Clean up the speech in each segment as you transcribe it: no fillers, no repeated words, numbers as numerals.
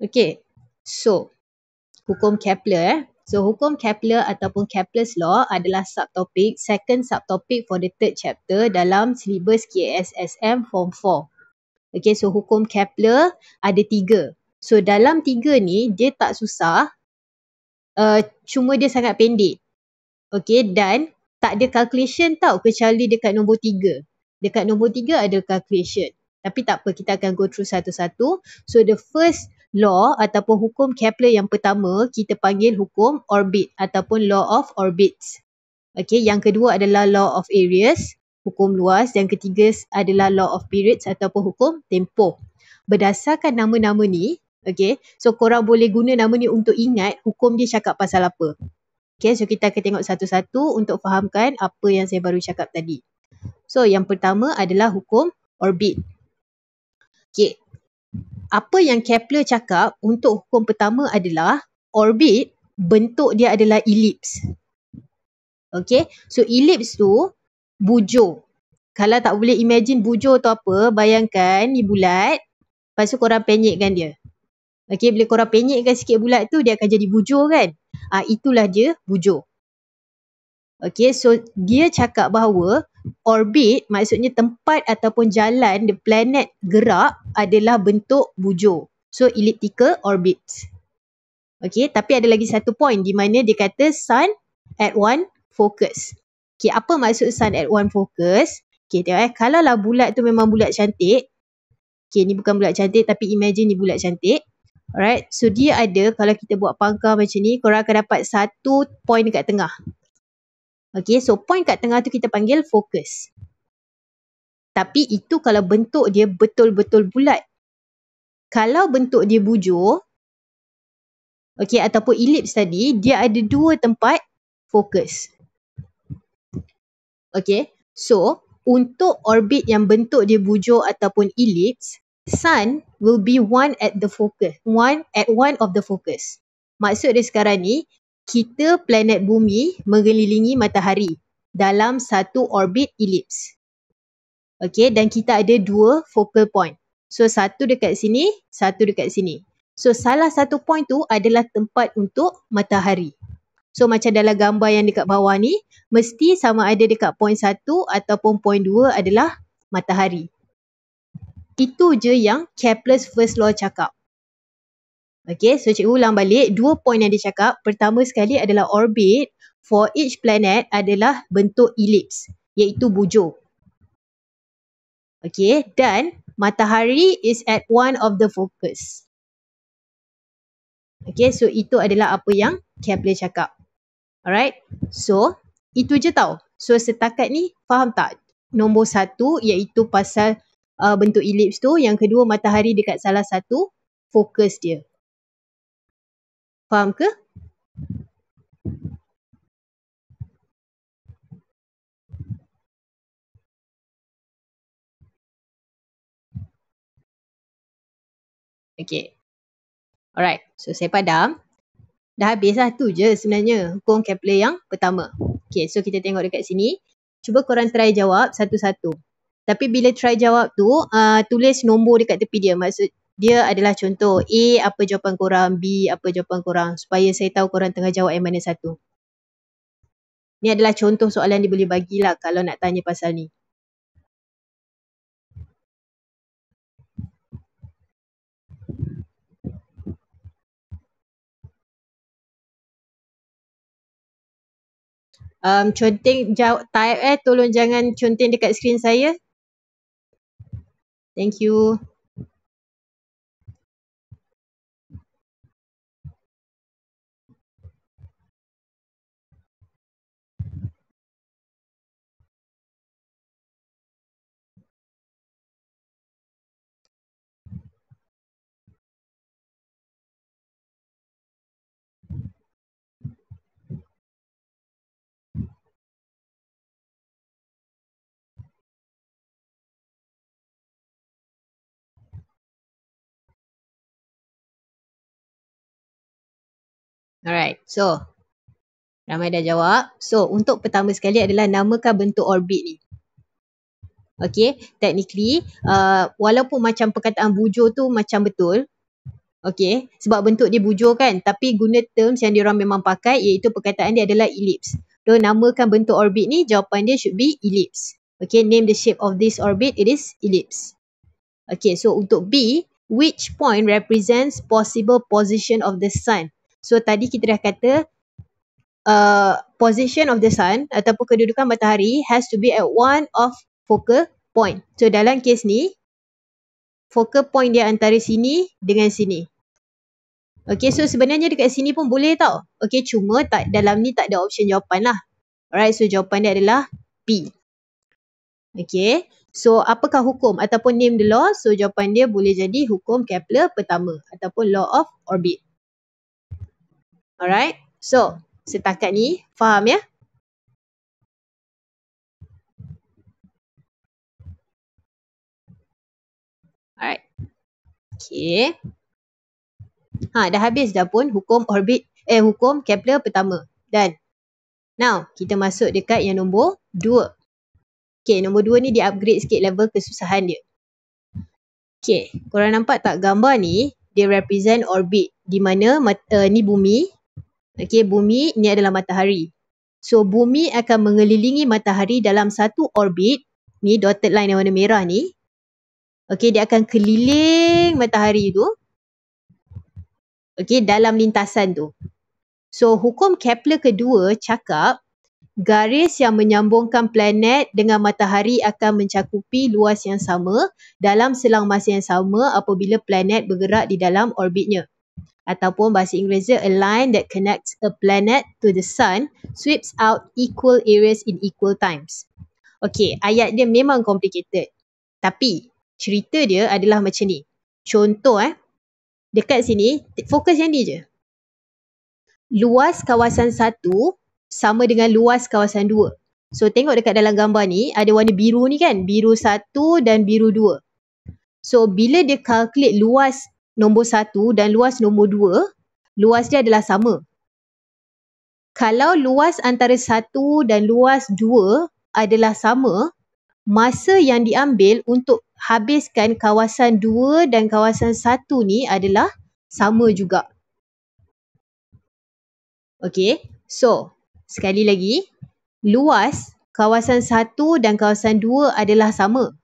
Okay, so hukum Kepler. So hukum Kepler ataupun Kepler's law adalah second subtopik for the third chapter dalam silibus KSSM Form 4. Okay, so hukum Kepler ada 3. So dalam 3 ni dia tak susah, cuma dia sangat pendek. Okay, dan tak ada calculation tau kecuali dekat nombor 3. Dekat nombor 3 ada calculation. Tapi tak apa, kita akan go through satu-satu. So the first law ataupun hukum Kepler yang pertama kita panggil hukum orbit ataupun law of orbits. Okay, yang kedua adalah law of areas, hukum luas, dan ketiga adalah law of periods ataupun hukum tempoh. Berdasarkan nama-nama ni, okay, so korang boleh guna nama ni untuk ingat hukum dia cakap pasal apa. Okay, so kita akan tengok satu-satu untuk fahamkan apa yang saya baru cakap tadi. So yang pertama adalah hukum orbit. Okay, apa yang Kepler cakap untuk hukum pertama adalah orbit bentuk dia adalah ellipse. Okay, so ellipse tu bujur. Kalau tak boleh imagine bujur tu apa, bayangkan ni bulat, lepas tu korang penyekkan dia. Okay, bila korang penyekkan sikit bulat tu, dia akan jadi bujur kan? Itulah dia bujur. Okay, so dia cakap bahawa orbit maksudnya tempat ataupun jalan the planet gerak adalah bentuk bujur. So elliptical orbits. Okay, tapi ada lagi satu point di mana dia kata sun at one focus. Okay, apa maksud sun at one focus? Okay, tengok kalau lah bulat tu memang bulat cantik. Okay, ni bukan bulat cantik tapi imagine ni bulat cantik. Alright, so dia ada, kalau kita buat pangkal macam ni, korang akan dapat satu point dekat tengah. Okay, so point kat tengah tu kita panggil fokus. Tapi itu kalau bentuk dia betul-betul bulat. Kalau bentuk dia bujur, okay, ataupun ellipse tadi, dia ada dua tempat fokus. Okay, so untuk orbit yang bentuk dia bujur ataupun ellipse, sun will be one at one of the focus. Maksud dia sekarang ni, kita planet bumi mengelilingi matahari dalam satu orbit ellipse. Okay, dan kita ada dua focal point. So satu dekat sini, satu dekat sini. So salah satu point tu adalah tempat untuk matahari. So macam dalam gambar yang dekat bawah ni, mesti sama ada dekat point 1 ataupun point 2 adalah matahari. Itu je yang Kepler's first law cakap. Okay, so cikgu ulang balik. Dua point yang dia cakap. Pertama sekali adalah orbit for each planet adalah bentuk ellipse, iaitu bujur. Okay, dan matahari is at one of the focus. Okay, so itu adalah apa yang Kepler cakap. Alright, so itu je tau. So setakat ni faham tak? Nombor 1 iaitu pasal bentuk ellipse tu. Yang kedua, matahari dekat salah satu fokus dia. Faham ke? Okay. Alright, so saya padam. Dah habis lah, tu je sebenarnya hukum Kepler yang pertama. Okay, so kita tengok dekat sini. Cuba korang try jawab satu-satu. Tapi bila try jawab tu, tulis nombor dekat tepi dia. Maksud dia adalah contoh A apa jawapan korang, B apa jawapan korang. Supaya saya tahu korang tengah jawab yang mana satu. Ni adalah contoh soalan dia boleh bagilah kalau nak tanya pasal ni. Conteng type tolong jangan conteng dekat skrin saya. Thank you. Alright, so ramai dah jawab. So untuk pertama sekali adalah namakan bentuk orbit ni. Okay, technically walaupun macam perkataan bujur tu macam betul, Okay, sebab bentuk dia bujur kan, tapi guna terms yang diorang memang pakai iaitu perkataan dia adalah ellipse. Diorang namakan bentuk orbit ni, jawapan dia should be ellipse. Okay, name the shape of this orbit, it is ellipse. Okay, so untuk B, which point represents possible position of the sun? So tadi kita dah kata position of the sun ataupun kedudukan matahari has to be at one of focal point. So dalam kes ni, focal point dia antara sini dengan sini. Okay, so sebenarnya dekat sini pun boleh tau. Okay, cuma dalam ni tak ada option jawapan lah. Alright, so jawapan dia adalah B. Okay, so apakah hukum ataupun name the law? So jawapan dia boleh jadi hukum Kepler pertama ataupun law of orbit. Alright, so setakat ni faham ya? Alright. Okay. Dah habis dah pun hukum orbit, hukum Kepler pertama. Dan now kita masuk dekat yang nombor 2. Okay, nombor 2 ni dia upgrade sikit level kesusahan dia. Okay, korang nampak tak gambar ni dia represent orbit di mana ni bumi. Okay, bumi ni adalah matahari. So bumi akan mengelilingi matahari dalam satu orbit. Ni dotted line yang warna merah ni. Okay, dia akan keliling matahari tu. Okay, dalam lintasan tu. So hukum Kepler kedua cakap garis yang menyambungkan planet dengan matahari akan mencakupi luas yang sama dalam selang masa yang sama apabila planet bergerak di dalam orbitnya. Ataupun bahasa Inggerisnya, a line that connects a planet to the sun sweeps out equal areas in equal times. Okay, ayat dia memang complicated. Tapi cerita dia adalah macam ni. Contoh dekat sini, fokus yang ni je. Luas kawasan 1 sama dengan luas kawasan 2. So tengok dekat dalam gambar ni, ada warna biru ni kan, biru 1 dan biru 2. So bila dia calculate luas nombor 1 dan luas nombor 2, luas dia adalah sama. Kalau luas antara 1 dan luas 2 adalah sama, masa yang diambil untuk habiskan kawasan 2 dan kawasan 1 ni adalah sama juga. Okay, so sekali lagi, luas kawasan 1 dan kawasan 2 adalah sama.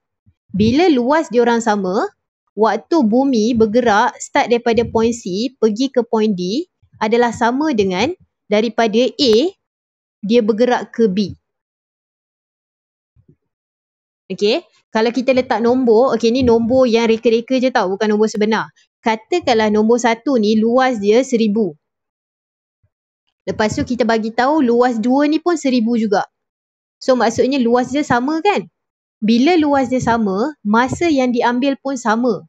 Bila luas diorang sama, waktu bumi bergerak start daripada point C pergi ke point D adalah sama dengan daripada A dia bergerak ke B. Okay, kalau kita letak nombor, okay ni nombor yang reka-reka je tau, bukan nombor sebenar. Katakanlah nombor 1 ni luas dia 1000. Lepas tu kita bagi tahu luas 2 ni pun 1000 juga. So maksudnya luas dia sama kan? Bila luas dia sama, masa yang diambil pun sama.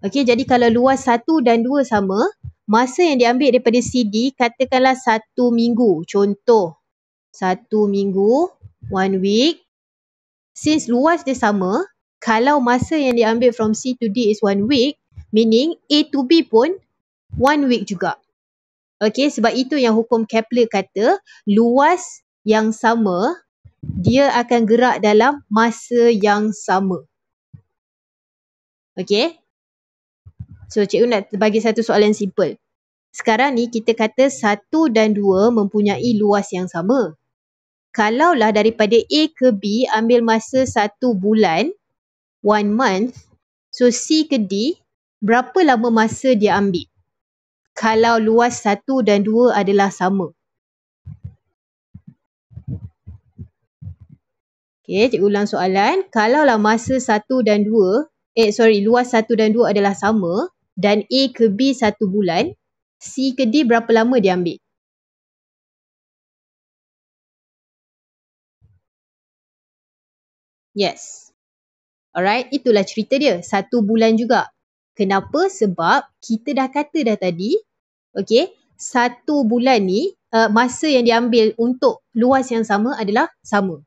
Okey, jadi kalau luas 1 dan 2 sama, masa yang diambil daripada CD katakanlah 1 minggu. Contoh, 1 minggu, 1 week. Since luas dia sama, kalau masa yang diambil from C to D is 1 week, meaning A to B pun 1 week juga. Okey, sebab itu yang hukum Kepler kata luas yang sama dia akan gerak dalam masa yang sama. Okey. So cikgu nak bagi satu soalan simple. Sekarang ni kita kata 1 dan 2 mempunyai luas yang sama. Kalaulah daripada A ke B ambil masa 1 bulan, 1 month, so C ke D, berapa lama masa dia ambil? Kalau luas 1 dan 2 adalah sama. Okay, cikgu ulang soalan. Kalaulah masa 1 dan 2, luas 1 dan 2 adalah sama dan A ke B 1 bulan, C ke D berapa lama dia ambil? Yes. Alright, itulah cerita dia. 1 bulan juga. Kenapa? Sebab kita dah kata dah tadi, okay, 1 bulan ni masa yang diambil untuk luas yang sama adalah sama.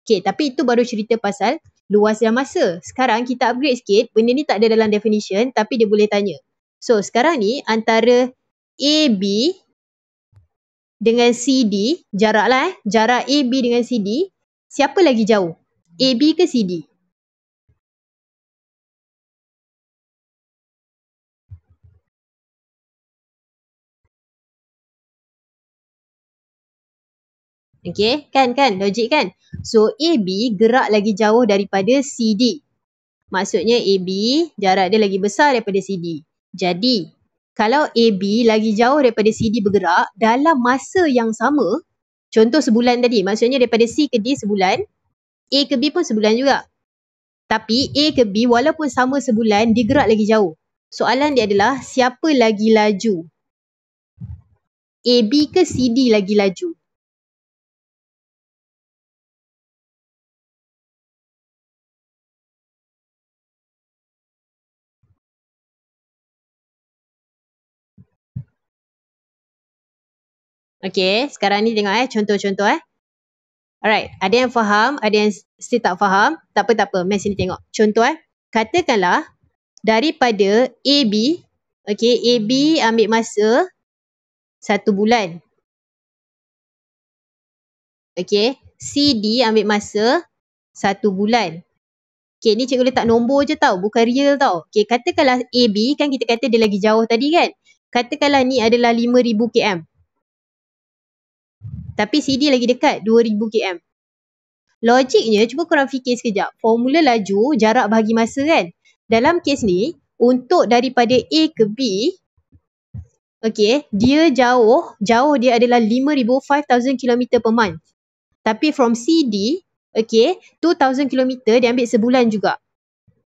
Okay, tapi itu baru cerita pasal luas dan masa. Sekarang kita upgrade sikit. Benda ni tak ada dalam definition tapi dia boleh tanya. So, sekarang ni antara AB dengan CD, jarak lah jarak AB dengan CD, siapa lagi jauh? AB ke CD? Okay, kan logik kan. So AB gerak lagi jauh daripada CD. Maksudnya AB jarak dia lagi besar daripada CD. Jadi kalau AB lagi jauh daripada CD bergerak dalam masa yang sama, contoh sebulan tadi, maksudnya daripada C ke D sebulan, A ke B pun sebulan juga. Tapi A ke B walaupun sama sebulan, dia gerak lagi jauh. Soalan dia adalah siapa lagi laju? AB ke CD lagi laju? Okay, sekarang ni tengok contoh-contoh Alright, ada yang faham, ada yang still tak faham. Tak apa. Mari sini tengok. Contoh katakanlah daripada AB, okay, AB ambil masa 1 bulan. Okay, CD ambil masa 1 bulan. Okay, ni cikgu letak nombor je tau, bukan real tau. Okay, katakanlah AB, kan kita kata dia lagi jauh tadi kan. Katakanlah ni adalah 5,000 km. Tapi CD lagi dekat 2,000 km. Logiknya, cuba korang fikir sekejap. Formula laju, jarak bahagi masa kan. Dalam kes ni, untuk daripada A ke B, okay, dia jauh dia adalah 5,000 km per month. Tapi from CD, okay, 2,000 km dia ambil sebulan juga.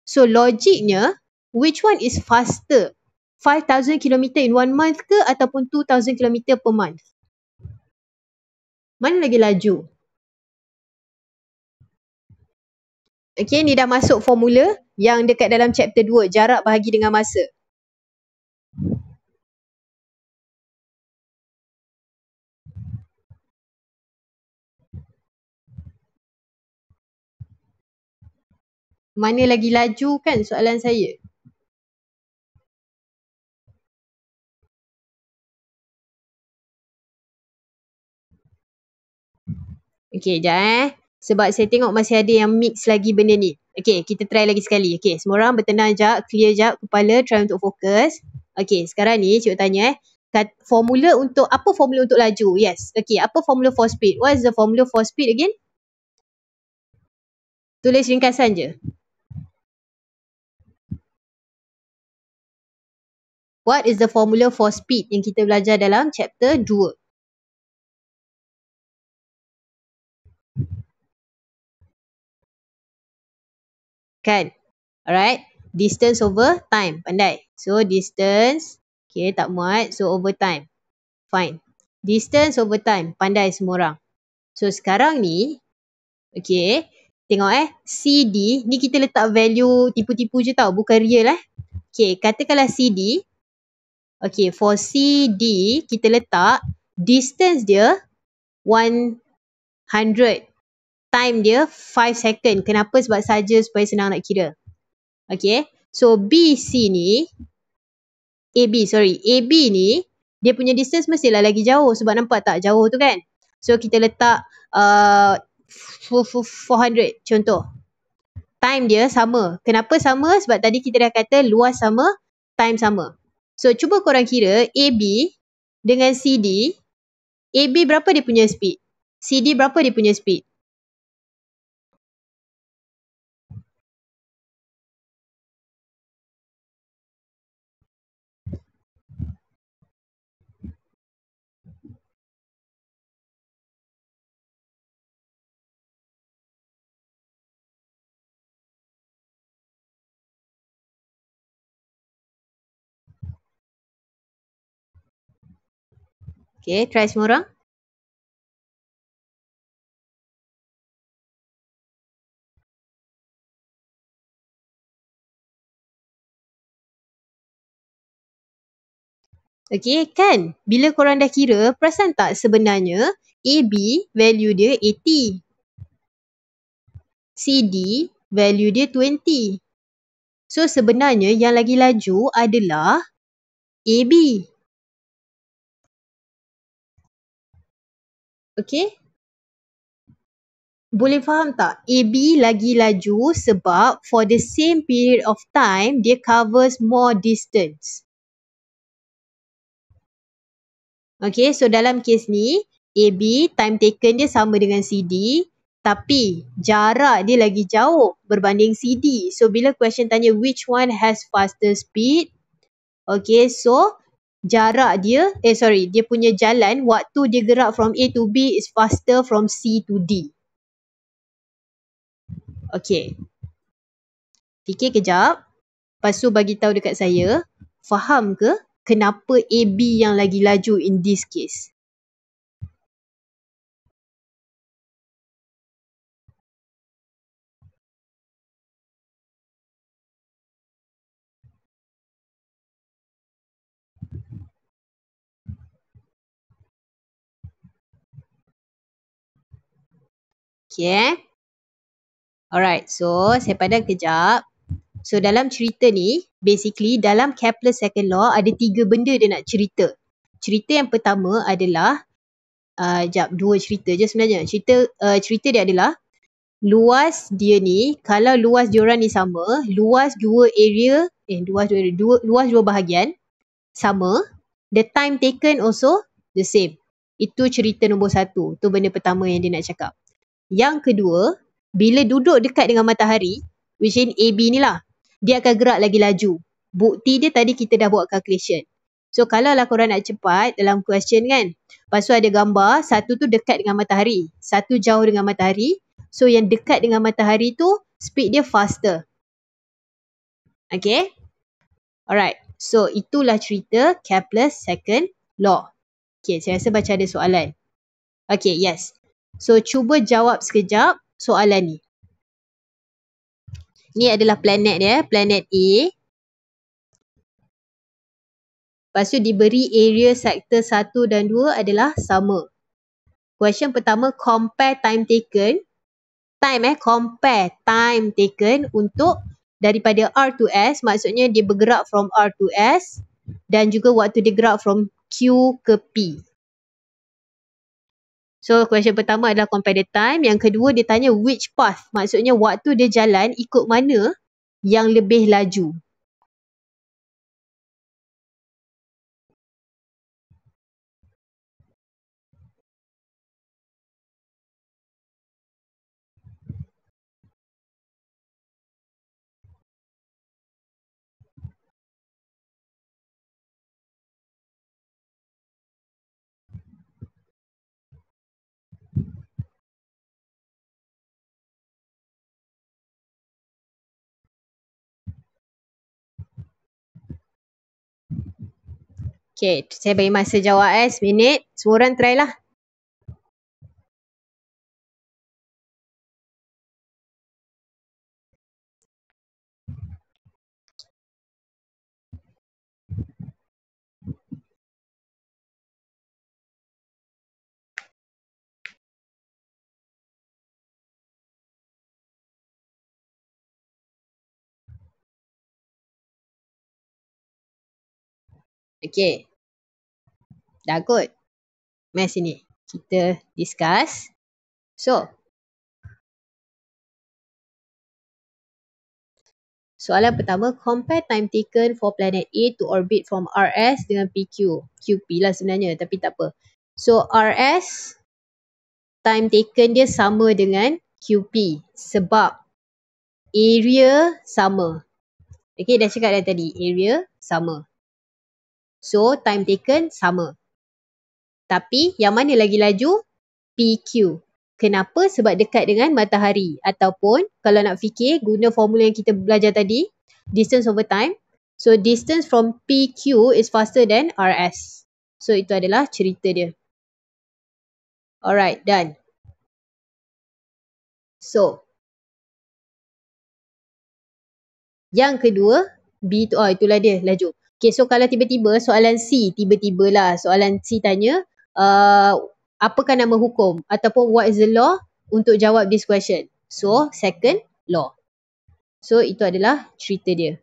So logiknya, which one is faster? 5,000 km in 1 month ke ataupun 2,000 km per month? Mana lagi laju? Okay, ni dah masuk formula yang dekat dalam chapter 2, jarak bahagi dengan masa. Mana lagi laju kan soalan saya? Okay, sekejap Sebab saya tengok masih ada yang mix lagi benda ni. Okay, kita try lagi sekali. Okay, semua orang bertenang sekejap, clear sekejap kepala, try untuk fokus. Okay, sekarang ni cikgu tanya formula untuk, apa formula untuk laju? Yes. Okay, apa formula for speed? What is the formula for speed again? Tulis ringkasan je. What is the formula for speed yang kita belajar dalam chapter 2? Kan? Alright. Distance over time. Pandai. So, distance. Okay, tak muat. So, over time. Fine. Distance over time. Pandai semua orang. So, sekarang ni, okay, tengok CD, ni kita letak value tipu-tipu je tau. Bukan real Okay, katakanlah CD. Okay, for CD, kita letak distance dia 100. Time dia 5 second. Kenapa? Sebab saja supaya senang nak kira. Okay. So, BC ni, AB ni, dia punya distance mestilah lagi jauh. Sebab nampak tak jauh tu kan? So, kita letak 400 contoh. Time dia sama. Kenapa sama? Sebab tadi kita dah kata luas sama, time sama. So, cuba korang kira AB dengan CD. AB berapa dia punya speed? CD berapa dia punya speed? Okay, try semua orang. Okay, kan? Bila korang dah kira, perasan tak sebenarnya AB value dia 80. CD value dia 20. So, sebenarnya yang lagi laju adalah AB. Okay? Boleh faham tak? AB lagi laju sebab for the same period of time, dia covers more distance. Okay, so dalam kes ni, AB, time taken dia sama dengan CD, tapi jarak dia lagi jauh berbanding CD. So, bila question tanya which one has faster speed, okay, so jarak dia, dia punya jalan, waktu dia gerak from A to B is faster from C to D. Okay. Fikir kejap. Lepas tu bagi tahu dekat saya, faham ke kenapa AB yang lagi laju in this case? Okay. Alright, so saya padam kejap. So dalam cerita ni, basically dalam Kepler's second law ada 3 benda dia nak cerita. Cerita yang pertama adalah, dua cerita je sebenarnya. Cerita dia adalah, luas dia ni, kalau luas diorang ni sama, luas dua bahagian sama, the time taken also the same. Itu cerita nombor 1. Tu benda pertama yang dia nak cakap. Yang kedua, bila duduk dekat dengan matahari, which in AB ni lah, dia akan gerak lagi laju. Bukti dia tadi kita dah buat calculation. So kalau lah korang nak cepat dalam question kan, lepas tu ada gambar, satu tu dekat dengan matahari, satu jauh dengan matahari. So yang dekat dengan matahari tu, speed dia faster. Okay? Alright. So itulah cerita Kepler's second law. Okay, saya rasa macam ada soalan. Okay, yes. So cuba jawab sekejap soalan ni. Ni adalah planet dia, planet A. Lepas tu diberi area sektor 1 dan 2 adalah sama. Question pertama, compare time taken. Compare time taken untuk daripada R to S, maksudnya dia bergerak from R to S, dan juga waktu dia gerak from Q ke P. So question pertama adalah compare the time. Yang kedua dia tanya which path, maksudnya waktu dia jalan ikut mana yang lebih laju. Okay, saya bagi masa jawab 1 minit. Semua orang try lah. Okay. Dah kot. Mari sini. Kita discuss. So, soalan pertama, compare time taken for planet A to orbit from RS dengan PQ. QP lah sebenarnya, tapi tak apa. So, RS, time taken dia sama dengan QP sebab area sama. Okay, dah cakap dah tadi, area sama. So, time taken sama. Tapi, yang mana lagi laju? PQ. Kenapa? Sebab dekat dengan matahari. Ataupun, kalau nak fikir, guna formula yang kita belajar tadi, distance over time. So, distance from PQ is faster than RS. So, itu adalah cerita dia. Alright, done. So, yang kedua, B tu, itulah dia, laju. Okay, so kalau tiba-tiba soalan C, tiba-tibalah soalan C tanya, apakah nama hukum? Ataupun what is the law untuk jawab this question? So, second law. So, itu adalah cerita dia.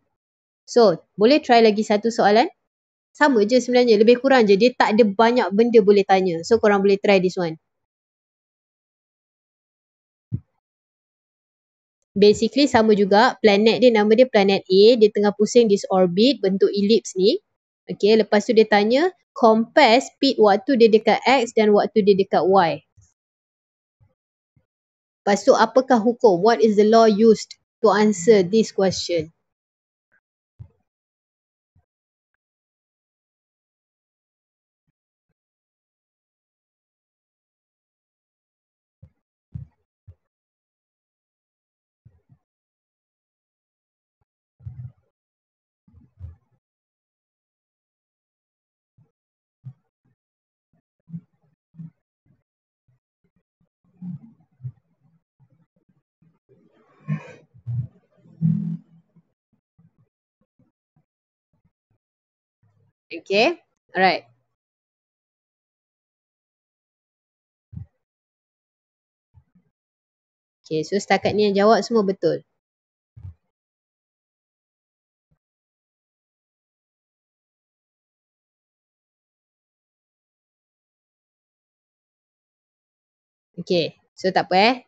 So, boleh try lagi satu soalan? Sama je sebenarnya, lebih kurang je. Dia tak ada banyak benda boleh tanya. So, korang boleh try this one. Basically sama juga, planet dia, nama dia planet A, dia tengah pusing this orbit bentuk ellipse ni. Okay, lepas tu dia tanya compare speed waktu dia dekat X dan waktu dia dekat Y. Lepas tu apakah hukum? What is the law used to answer this question? Okay, alright. Okay, so setakat ni yang jawab semua betul. Okay, so tak apa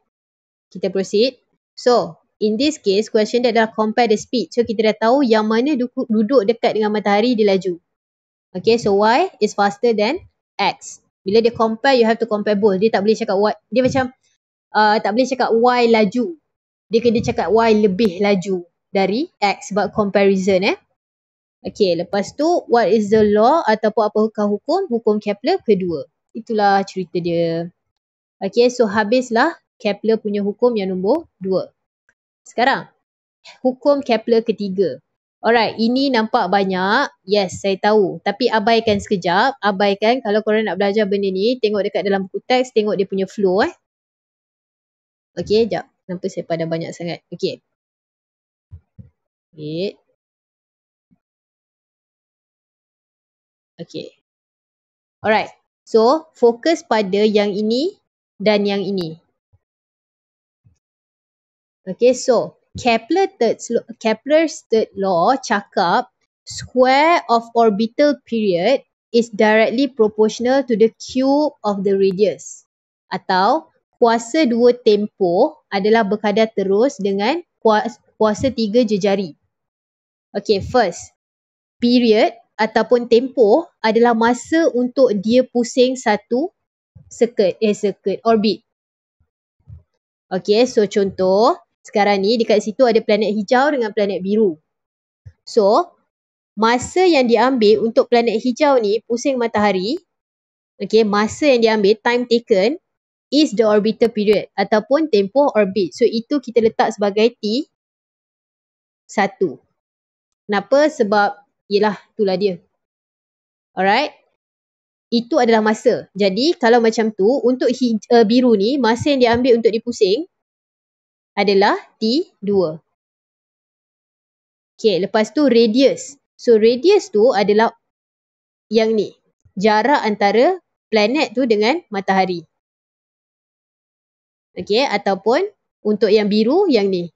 kita proceed. So, in this case, question dia adalah compare the speed. So, kita dah tahu yang mana duduk dekat dengan matahari dia laju. Okay, so Y is faster than X. Bila dia compare, you have to compare both. Dia tak boleh cakap Y, dia macam tak boleh cakap Y laju. Dia kena cakap Y lebih laju dari X sebab comparison Okay, lepas tu, what is the law ataupun apakah hukum? Hukum Kepler kedua. Itulah cerita dia. Okay, so habislah Kepler punya hukum yang nombor 2. Sekarang, hukum Kepler ketiga. Alright, ini nampak banyak. Yes, saya tahu. Tapi abaikan sekejap. Abaikan kalau korang nak belajar benda ni, tengok dekat dalam buku teks, tengok dia punya flow Okay, sekejap. Kenapa saya pada banyak sangat? Okay. Wait. Okay. Alright. So, fokus pada yang ini dan yang ini. Okay, so Kepler's third law cakap square of orbital period is directly proportional to the cube of the radius. Atau kuasa 2 tempoh adalah berkadar terus dengan kuasa 3 jejari. Okay, first, period ataupun tempoh adalah masa untuk dia pusing satu orbit. Okay, so contoh, sekarang ni dekat situ ada planet hijau dengan planet biru. So, masa yang diambil untuk planet hijau ni pusing matahari, okay, masa yang diambil, time taken, is the orbital period ataupun tempoh orbit. So, itu kita letak sebagai T1. Kenapa? Sebab, yelah, itulah dia. Alright? Itu adalah masa. Jadi, kalau macam tu, untuk biru ni, masa yang diambil untuk dipusing adalah T2. Okay, lepas tu radius. So, radius tu adalah yang ni. Jarak antara planet tu dengan matahari. Okay, ataupun untuk yang biru, yang ni.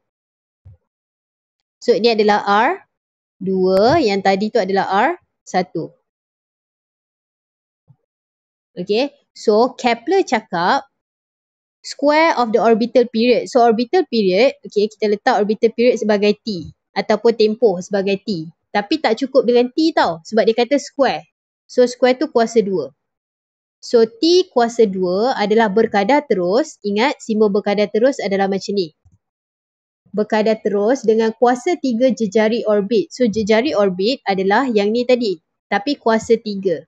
So, ini adalah R2. Yang tadi tu adalah R1. Okay, so Kepler cakap square of the orbital period. So, orbital period, okay, kita letak orbital period sebagai T. Ataupun tempoh sebagai T. Tapi tak cukup dengan T tau. Sebab dia kata square. So, square tu kuasa 2. So, T kuasa 2 adalah berkadar terus. Ingat, simbol berkadar terus adalah macam ni. Berkadar terus dengan kuasa 3 jejari orbit. So, jejari orbit adalah yang ni tadi. Tapi kuasa 3.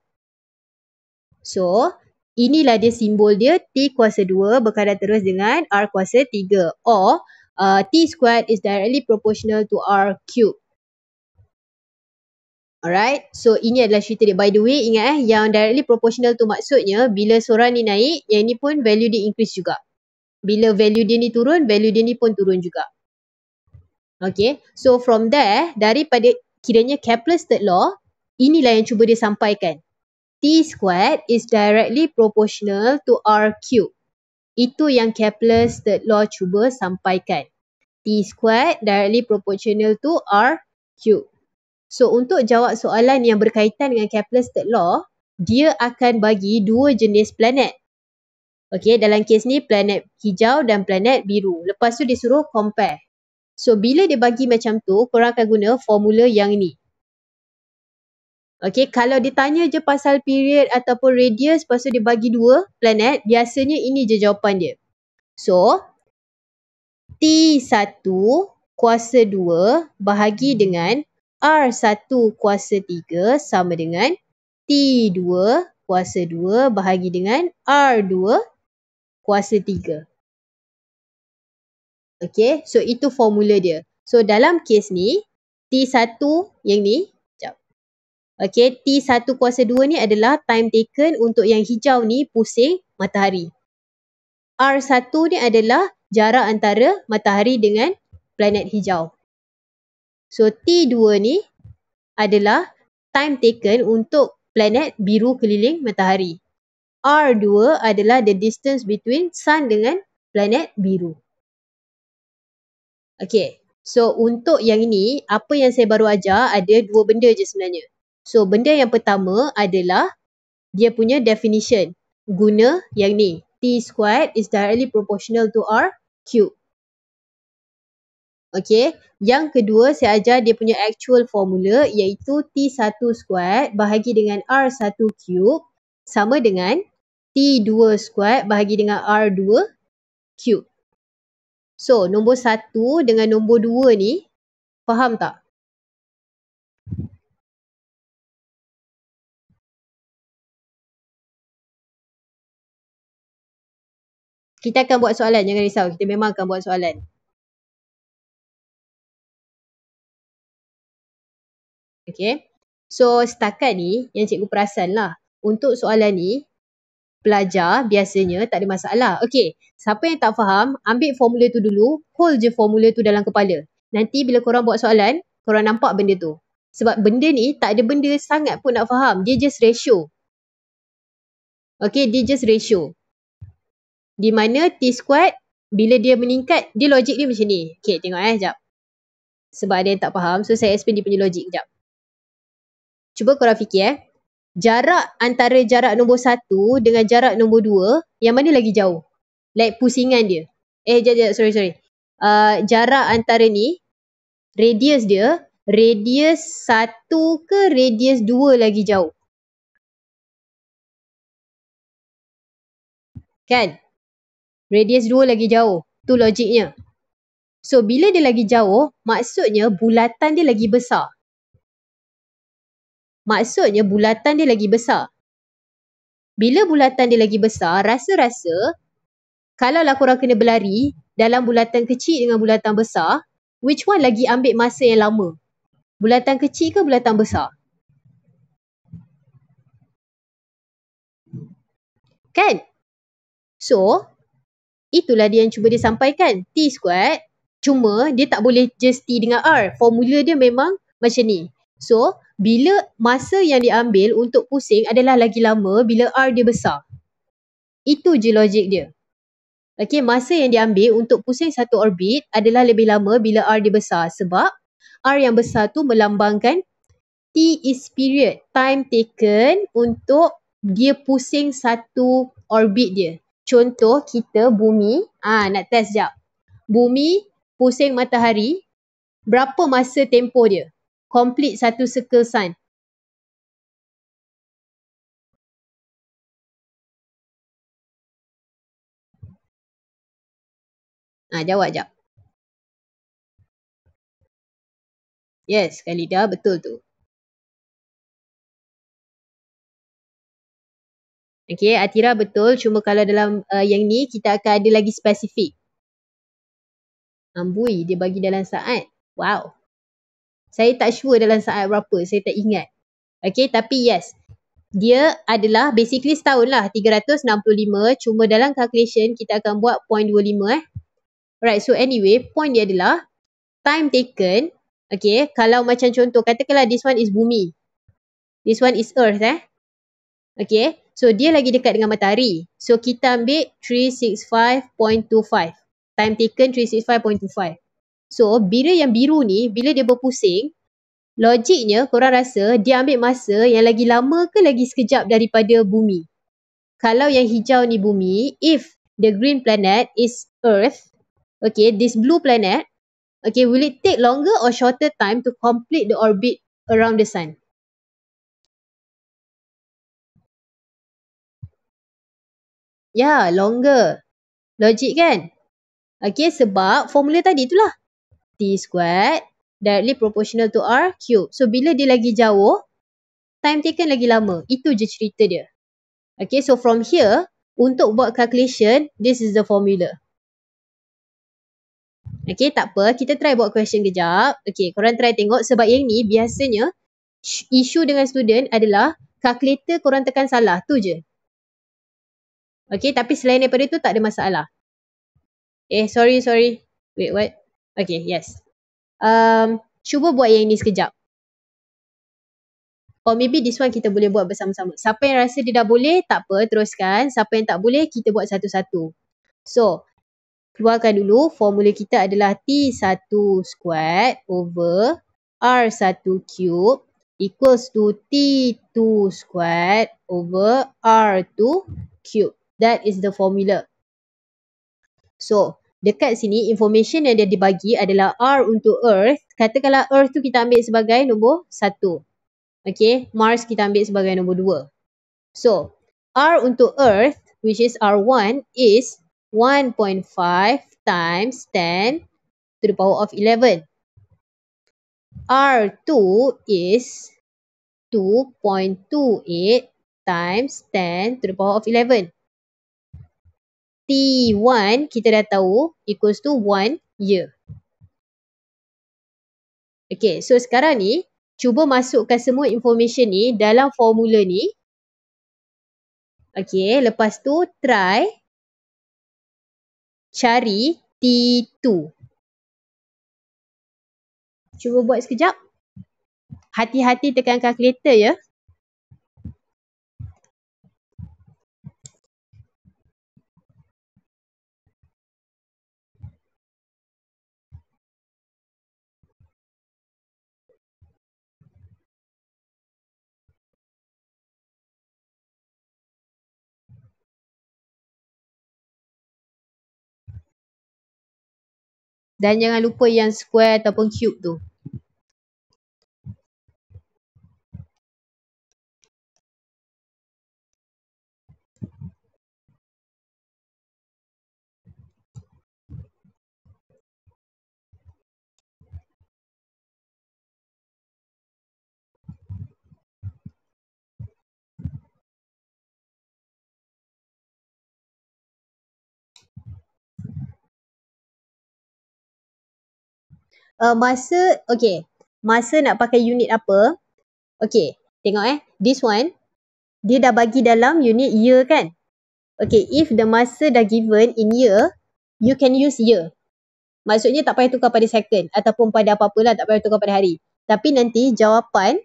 So, inilah dia simbol dia. T kuasa 2 berkadar terus dengan R kuasa 3. Or, T squared is directly proportional to R cube. Alright, so ini adalah cerita dia. By the way, ingat yang directly proportional tu maksudnya bila seorang ni naik, yang ni pun value dia increase juga. Bila value dia ni turun, value dia ni pun turun juga. Okay, so from there, daripada kiranya Kepler's third law, inilah yang cuba dia sampaikan. T squared is directly proportional to R cube. Itu yang Kepler's third law cuba sampaikan. T squared directly proportional to R cube. So, untuk jawab soalan yang berkaitan dengan Kepler's third law, dia akan bagi 2 jenis planet. Okay, dalam kes ni planet hijau dan planet biru. Lepas tu dia suruh compare. So, bila dia bagi macam tu, korang akan guna formula yang ni. Okay, kalau ditanya je pasal period ataupun radius, lepas tu dia bagi 2 planet, biasanya ini je jawapan dia. So, T1 kuasa 2 bahagi dengan R1 kuasa 3 sama dengan T2 kuasa 2 bahagi dengan R2 kuasa 3. Okay, so itu formula dia. So, dalam kes ni, T1 yang ni, okay, T1 kuasa 2 ni adalah time taken untuk yang hijau ni pusing matahari. R1 ni adalah jarak antara matahari dengan planet hijau. So, T2 ni adalah time taken untuk planet biru keliling matahari. R2 adalah the distance between sun dengan planet biru. Okay, so untuk yang ini, apa yang saya baru ajar ada 2 benda je sebenarnya. So, benda yang pertama adalah dia punya definition. Guna yang ni. T squared is directly proportional to R cube. Okay. Yang kedua, saya ajar dia punya actual formula iaitu T1 squared bahagi dengan R1 cube sama dengan T2 squared bahagi dengan R2 cube. So, nombor 1 dengan nombor 2 ni, faham tak? Kita akan buat soalan, jangan risau. Kita memang akan buat soalan. Okay. So, setakat ni yang cikgu perasan lah. Untuk soalan ni, pelajar biasanya tak ada masalah. Okay. Siapa yang tak faham, ambil formula tu dulu. Hold je formula tu dalam kepala. Nanti bila korang buat soalan, korang nampak benda tu. Sebab benda ni tak ada benda sangat pun nak faham. Dia just ratio. Okay. Dia just ratio. Di mana T squared, bila dia meningkat, dia logik dia macam ni. Okay. Tengok sekejap. Sebab ada yang tak faham. So, saya explain dia punya logik sekejap. Cuba korang fikir jarak antara jarak nombor 1 dengan jarak nombor 2, yang mana lagi jauh? Like pusingan dia. Sorry. Jarak antara ni, radius dia, radius 1 ke radius 2 lagi jauh? Kan? Radius 2 lagi jauh. Tu logiknya. So, bila dia lagi jauh, maksudnya bulatan dia lagi besar. Maksudnya bulatan dia lagi besar. Bila bulatan dia lagi besar, rasa-rasa kalaulah korang kena berlari dalam bulatan kecil dengan bulatan besar, which one lagi ambil masa yang lama? Bulatan kecil ke bulatan besar? Kan? So, itulah dia yang cuba dia sampaikan. T squared, cuma dia tak boleh just T dengan R. Formula dia memang macam ni. So, bila masa yang diambil untuk pusing adalah lagi lama bila R dia besar. Itu je logik dia. Okay, masa yang diambil untuk pusing satu orbit adalah lebih lama bila R dia besar. Sebab R yang besar tu melambangkan T is period. Time taken untuk dia pusing satu orbit dia. Contoh kita bumi. Nak test sekejap. Bumi pusing matahari. Berapa masa tempoh dia? Complete satu circle sun. Jawab sekejap. Yes, Khalida, betul tu. Okay, Atira betul. Cuma kalau dalam yang ni, kita akan ada lagi spesifik. Ambui, dia bagi dalam saat. Wow. Saya tak sure dalam saat berapa. Saya tak ingat. Okay, tapi yes. Dia adalah basically setahun lah. 365. Cuma dalam calculation, kita akan buat 0.25 Alright, so anyway, point dia adalah time taken. Okay, kalau macam contoh, katakanlah this one is bumi. This one is earth Okay, so dia lagi dekat dengan matahari. So kita ambil 365.25. Time taken 365.25. So bila yang biru ni, bila dia berpusing, logiknya korang rasa dia ambil masa yang lagi lama ke lagi sekejap daripada bumi? Kalau yang hijau ni bumi, if the green planet is earth, okay, this blue planet, okay, will it take longer or shorter time to complete the orbit around the sun? Ya, longer. Logik kan? Okay, sebab formula tadi itulah. T squared directly proportional to R cube. So, bila dia lagi jauh, time taken lagi lama. Itu je cerita dia. Okay, so from here, untuk buat calculation, this is the formula. Okay, tak apa. Kita try buat question kejap. Okay, korang try tengok. Sebab yang ni biasanya, isu dengan student adalah calculator korang tekan salah. Tu je. Okay, tapi selain daripada tu tak ada masalah. Sorry. Wait, what? Okay, yes. Cuba buat yang ni sekejap. Or maybe this one kita boleh buat bersama-sama. Siapa yang rasa dia dah boleh, tak apa, teruskan. Siapa yang tak boleh, kita buat satu-satu. So, keluarkan dulu. Formula kita adalah T1 squared over R1 cube equals to T2 squared over R2 cube. That is the formula. So, dekat sini information yang dia dibagi adalah R untuk Earth. Katakanlah Earth tu kita ambil sebagai nombor 1. Okay, Mars kita ambil sebagai nombor 2. So, R untuk Earth, which is R1, is 1.5 times 10 to the power of 11. R2 is 2.28 times 10 to the power of 11. T1 kita dah tahu equals to 1 year. Okay, so sekarang ni, cuba masukkan semua information ni dalam formula ni. Okay, lepas tu try cari T2. Cuba buat sekejap. Hati-hati tekan kalkulator ya. Dan jangan lupa yang square ataupun cube tu. Masa nak pakai unit apa? Okay, tengok this one, dia dah bagi dalam unit year kan? Okay, if the masa dah given in year, you can use year. Maksudnya tak payah tukar pada second ataupun pada apa-apalah, tak payah tukar pada hari. Tapi nanti jawapan,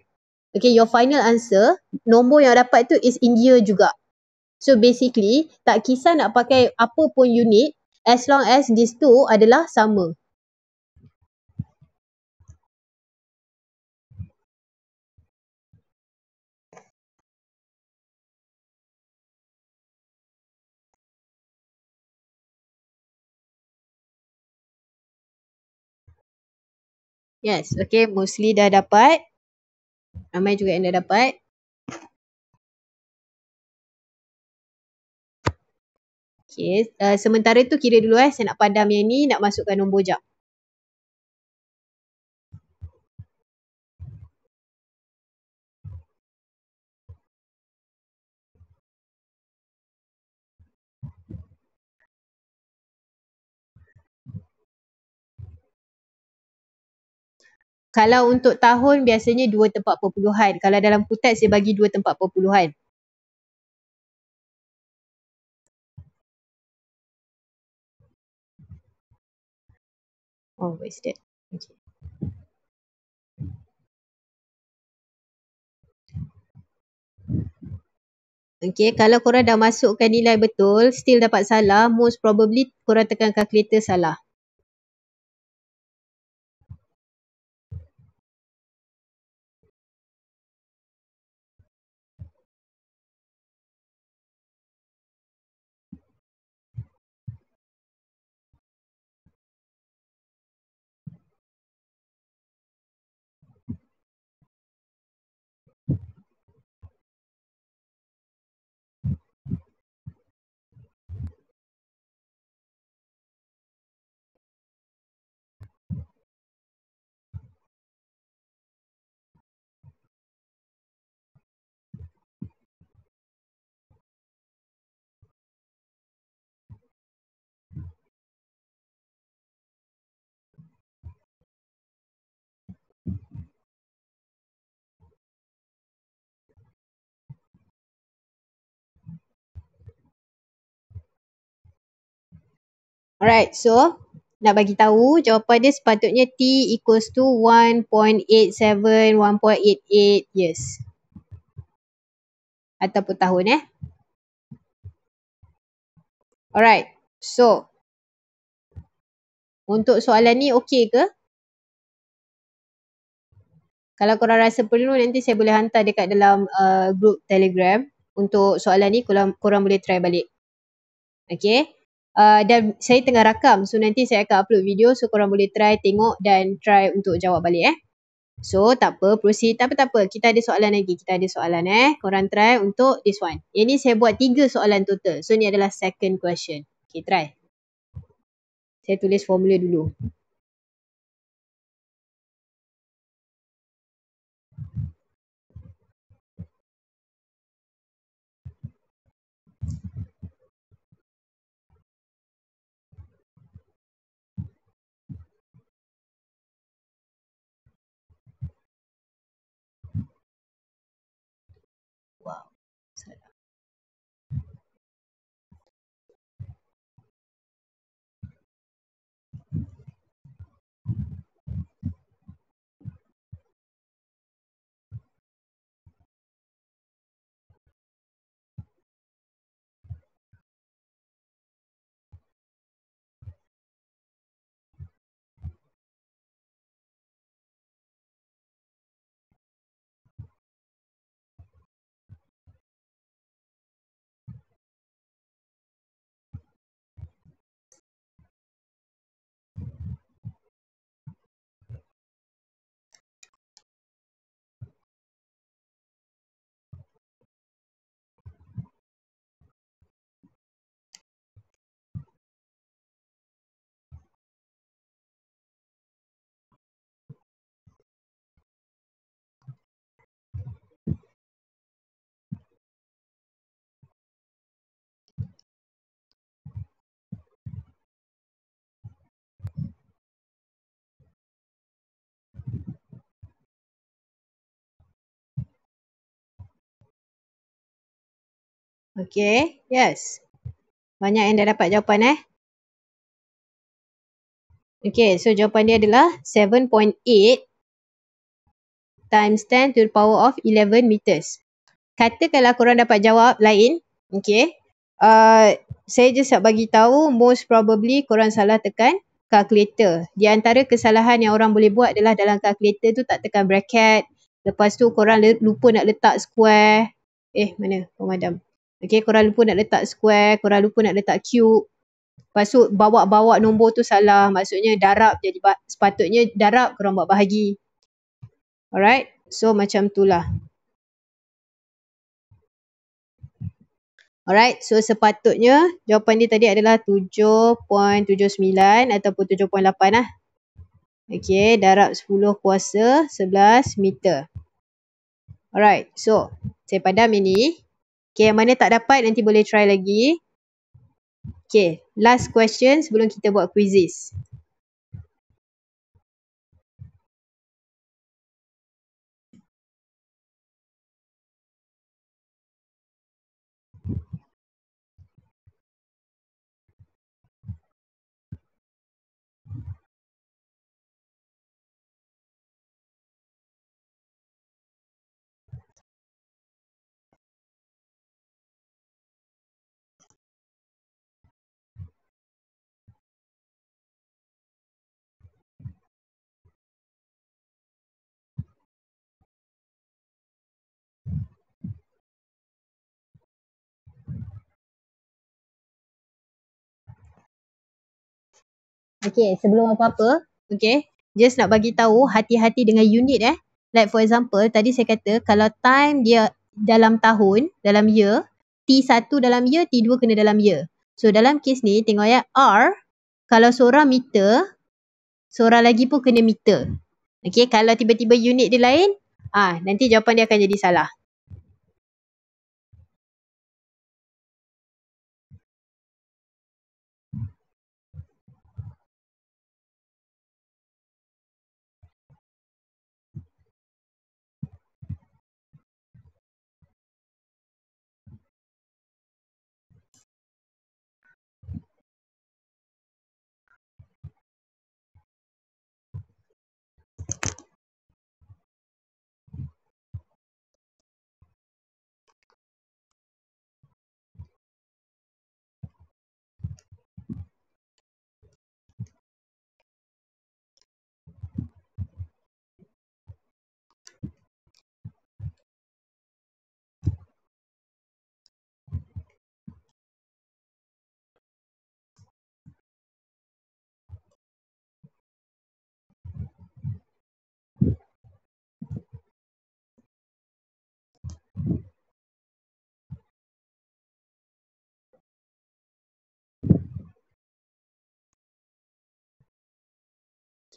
okay, your final answer, nombor yang dapat tu is in year juga. So basically, tak kisah nak pakai apa pun unit, as long as these two adalah sama. Yes, okay, mostly dah dapat. Ramai juga yang dah dapat. Okay, sementara tu kira dulu saya nak padam yang ni, nak masukkan nombor jap. Kalau untuk tahun biasanya 2 tempat perpuluhan. Kalau dalam kutat saya bagi 2 tempat perpuluhan. Oh, what is that? Okay. Okay, kalau korang dah masukkan nilai betul, still dapat salah, most probably korang tekan kalkulator salah. Alright, so nak bagi tahu jawapan dia sepatutnya T equals to 1.87, 1.88 years. Ataupun tahun Alright, so untuk soalan ni okey ke? Kalau korang rasa perlu, nanti saya boleh hantar dekat dalam group Telegram. Untuk soalan ni korang boleh try balik. Okay. Dan saya tengah rakam, so nanti saya akan upload video, so korang boleh try tengok dan try untuk jawab balik So tak apa, proceed. Tak apa. Kita ada soalan lagi. Korang try untuk this one. Yang ni saya buat 3 soalan total. So ni adalah second question. Okay, try. Saya tulis formula dulu. Wow, salah. Okay, yes. Banyak yang dah dapat jawapan Okay, so jawapan dia adalah 7.8 times 10 to the power of 11 meters. Katakanlah korang dapat jawab lain, okay. Saya just nak bagi tahu, most probably korang salah tekan calculator. Di antara kesalahan yang orang boleh buat adalah dalam calculator tu tak tekan bracket. Lepas tu korang lupa nak letak square. Mana pemadam? Okay, korang lupa nak letak square, korang lupa nak letak cube. Lepas tu bawa nombor tu salah. Maksudnya darab jadi sepatutnya darab korang buat bahagi. Alright, so macam tu lah. Alright, so sepatutnya jawapan dia tadi adalah 7.79 ataupun 7.8 lah. Okay, darab 10 kuasa 11 meter. Alright, so saya padam ini. Okay, yang mana tak dapat nanti boleh try lagi. Okay, last question sebelum kita buat quizzes. Okay, sebelum apa-apa, okay, just nak bagi tahu hati-hati dengan unit Like for example, tadi saya kata kalau time dia dalam tahun, dalam year, T1 dalam year, T2 kena dalam year. So dalam kes ni, tengok R, kalau seorang meter, seorang lagi pun kena meter. Okay, kalau tiba-tiba unit dia lain, nanti jawapan dia akan jadi salah.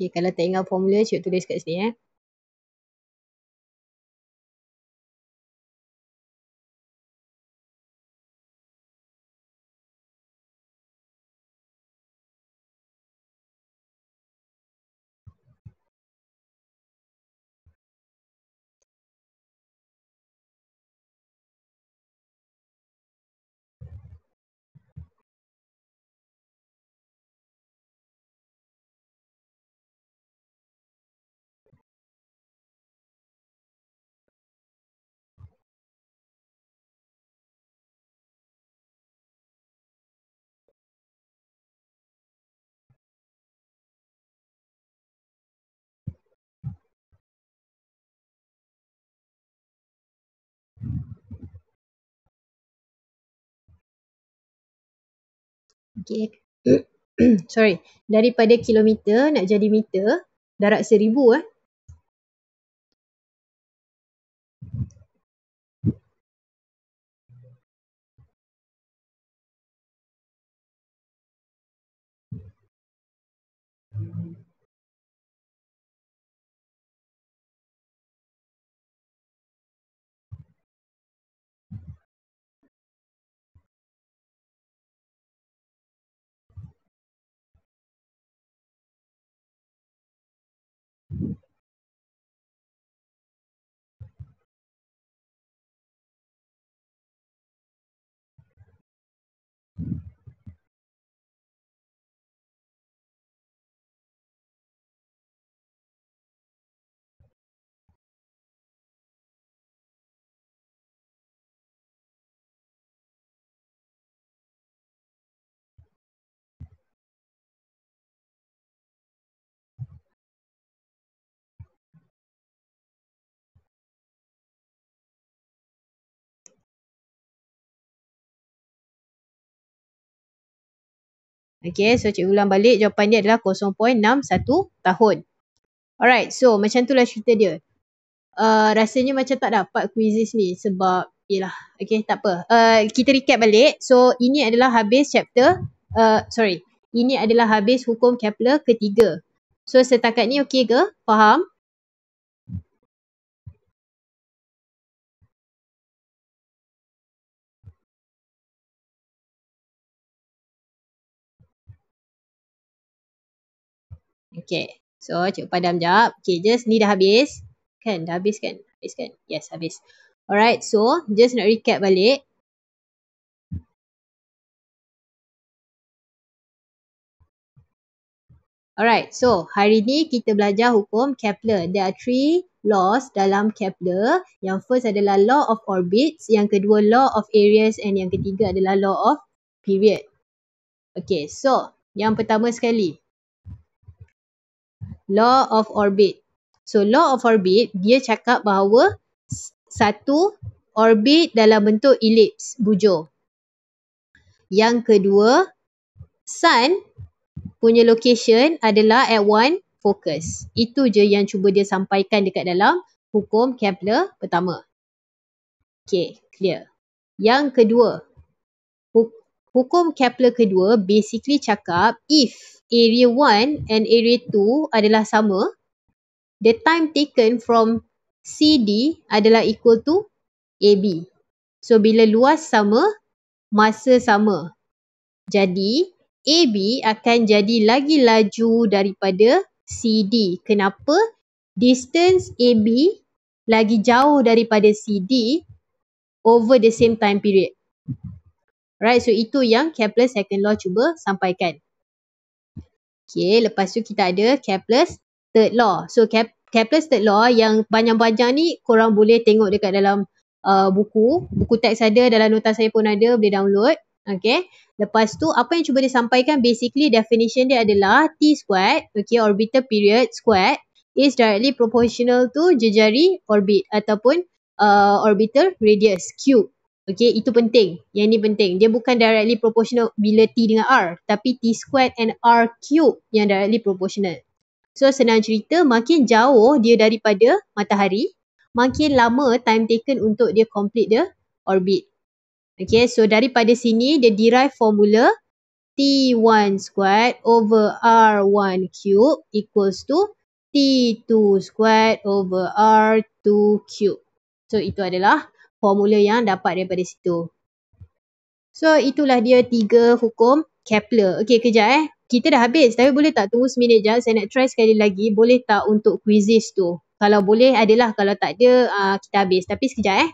Okay, kalau tak ingat formula, cikgu tulis kat sini Okay. Sorry. Daripada kilometer nak jadi meter, darab 1000 Okay, so cikgu ulang balik, jawapan dia adalah 0.61 tahun. Alright, so macam itulah cerita dia. Rasanya macam tak dapat quizzes ni sebab, yelah, okay, tak apa. Kita recap balik. So, ini adalah habis chapter, ini adalah habis hukum Kepler ketiga. So, setakat ni okay ke? Faham? Okay, so cikgu padam jap. Okay, just ni dah habis. Kan, dah habis kan? Habis kan? Yes, habis. Alright, so just nak recap balik. Alright, so hari ni kita belajar hukum Kepler. There are 3 laws dalam Kepler. Yang first adalah law of orbits, yang kedua law of areas, and yang ketiga adalah law of period. Okay, so yang pertama sekali, law of orbit. So law of orbit, dia cakap bahawa satu orbit dalam bentuk elips, bujur. Yang kedua, sun punya location adalah at one focus. Itu je yang cuba dia sampaikan dekat dalam hukum Kepler pertama. Okay, clear. Yang kedua, hukum Kepler kedua basically cakap if area 1 and area 2 adalah sama, the time taken from CD adalah equal to AB. So, bila luas sama, masa sama. Jadi, AB akan jadi lagi laju daripada CD. Kenapa? Distance AB lagi jauh daripada CD over the same time period. Right, so itu yang Kepler second law cuba sampaikan. Okay, lepas tu kita ada Kepler's third law. So, Kepler's third law yang panjang-panjang ni korang boleh tengok dekat dalam buku teks ada, dalam nota saya pun ada, boleh download. Okay, lepas tu apa yang cuba disampaikan basically definition dia adalah T squared, okay, orbital period squared is directly proportional to jejari orbit ataupun orbital radius cube. Okay, itu penting. Yang ni penting. Dia bukan directly proportional bila T dengan R, tapi T squared and R cube yang directly proportional. So, senang cerita, makin jauh dia daripada matahari, makin lama time taken untuk dia complete the orbit. Okay, so daripada sini dia derive formula T1 squared over R1 cube equals to T2 squared over R2 cube. So, itu adalah formula yang dapat daripada situ. So, itulah dia 3 hukum Kepler. Okey, kejap Kita dah habis. Tapi boleh tak tunggu seminit je? Saya nak try sekali lagi. Boleh tak untuk quizzes tu? Kalau boleh, adalah. Kalau tak ada, kita habis. Tapi sekejap